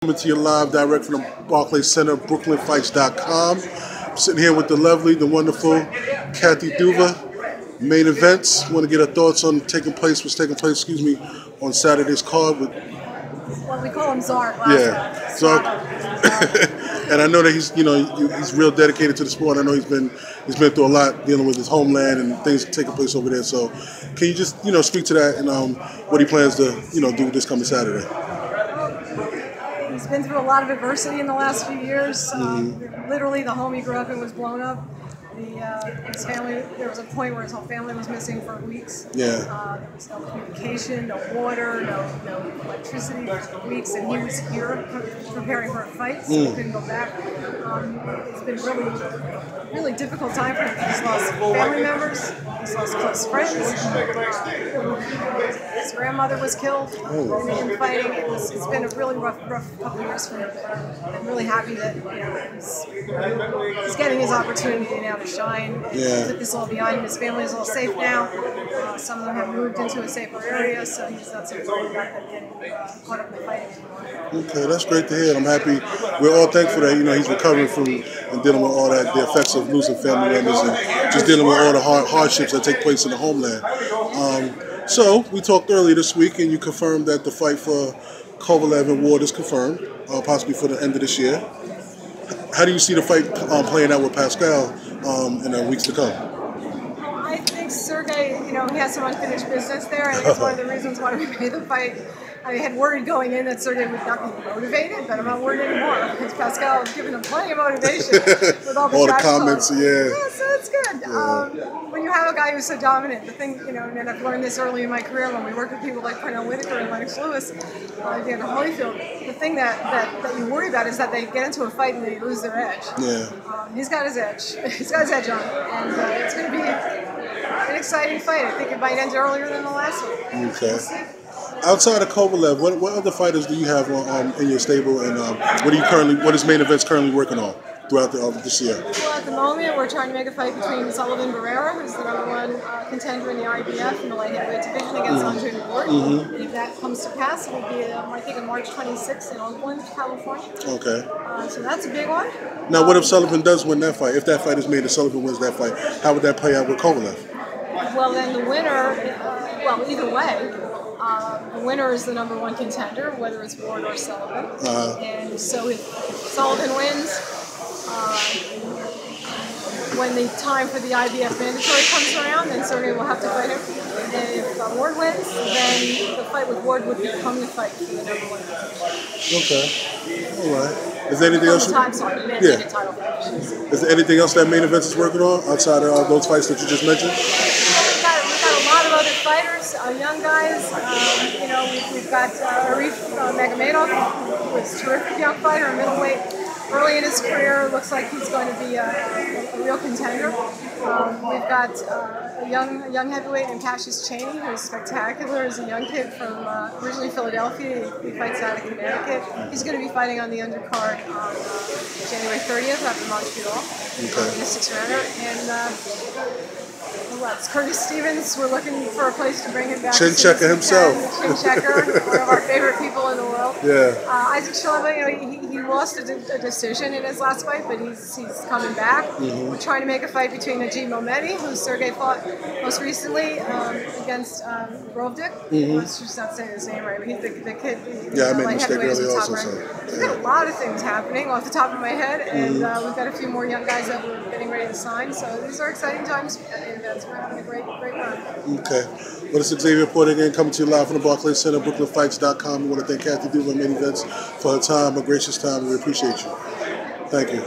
Coming to you live direct from the Barclays Center, BrooklynFights.com. I'm sitting here with the lovely, the wonderful Kathy Duva. Main events. Want to get her thoughts on what's taking place, on Saturday's card with. Well, we call him Zark. Yeah, Zark. And I know that he's real dedicated to the sport. I know he's been through a lot dealing with his homeland and things taking place over there. So, can you just speak to that and what he plans to do this coming Saturday? He's been through a lot of adversity in the last few years. Literally, the home he grew up in was blown up. His family, there was a point where his whole family was missing for weeks. Yeah. There was no communication, no water, no electricity for weeks, and he was here preparing for a fight, so he couldn't go back. It's been really difficult time for him. He's lost family members, he's lost close friends. His grandmother was killed in fighting. It's been a really rough couple of years for him. I'm really happy that he's getting his opportunity now to shine. Yeah. Put this all behind him. His family is all safe now. Some of them have moved into a safer area, so he's not so worried about them getting caught up in the fighting anymore. Okay, that's great to hear. I'm happy. We're all thankful that he's recovering from and dealing with all that, the effects of losing family members and just dealing with all the hardships that take place in the homeland. So we talked earlier this week, and you confirmed that the fight for Kovalev and Ward is confirmed, possibly for the end of this year. How do you see the fight playing out with Pascal in the weeks to come? I think Sergey, he has some unfinished business there, and that's one of the reasons why we made the fight. I had worried going in that Sergey would not be motivated, but I'm not worried anymore because Pascal has given him plenty of motivation with all the comments. Yeah, so it's good. Yeah. When you have a guy who's so dominant, the thing, and I've learned this early in my career when we worked with people like Pernell Whitaker and Lennox Lewis, Dan Holyfield, the thing that you worry about is that they get into a fight and they lose their edge. Yeah. He's got his edge. He's got his edge on, and it's going to be an exciting fight. I think it might end earlier than the last one. Okay. Outside of Kovalev, what other fighters do you have in your stable, and what is Main Events currently working on throughout this year? Well, at the moment, we're trying to make a fight between Sullivan Barrera, who's the #1 contender in the IBF in the light heavyweight division, against Andre Ward. If that comes to pass, it will be, I think, on March 26th in Oakland, California. Okay. So that's a big one. Now, what if Sullivan does win that fight? If that fight is made and Sullivan wins that fight, how would that play out with Kovalev? Well, then the winner, either way, the winner is the #1 contender, whether it's Ward or Sullivan. And so if Sullivan wins, when the time for the IBF mandatory comes around, then Sergey will have to fight him. And if Ward wins, then the fight with Ward would become the fight for the #1 contender. Okay. All right. Is there anything else? Title fight. Is there anything else that Main Events is working on outside of those fights that you just mentioned? We've got a lot of other fighters, young guys. We've got Arif Magomedov, who is a terrific young fighter, a middleweight. Early in his career, looks like he's going to be a real contender. We've got a young heavyweight named Cassius Chaney, who's spectacular. He's a young kid from originally Philadelphia. He fights out of Connecticut. He's going to be fighting on the undercard on January 30th out in Montreal in a 6-rounder. And Curtis Stevens, we're looking for a place to bring him back. Chin Checker himself. Chin Checker, one of our favorite people in the world. Yeah. Isaac Shalaba, he lost a decision in his last fight, but he's coming back. We're trying to make a fight between Najib Momedi, who Sergey fought most recently against Grovdick. I was just not saying his name right, but he's the kid. I made a mistake earlier also. So we've got a lot of things happening off the top of my head, and we've got a few more young guys that we're getting ready to sign. So these are exciting times, and we're having a great run. Okay. Well, this is Xavier Porter again, coming to you live from the Barclays Center, BrooklynFights.com. We want to thank Kathy Duva and Main Events for her time, her gracious time. We appreciate you. Thank you.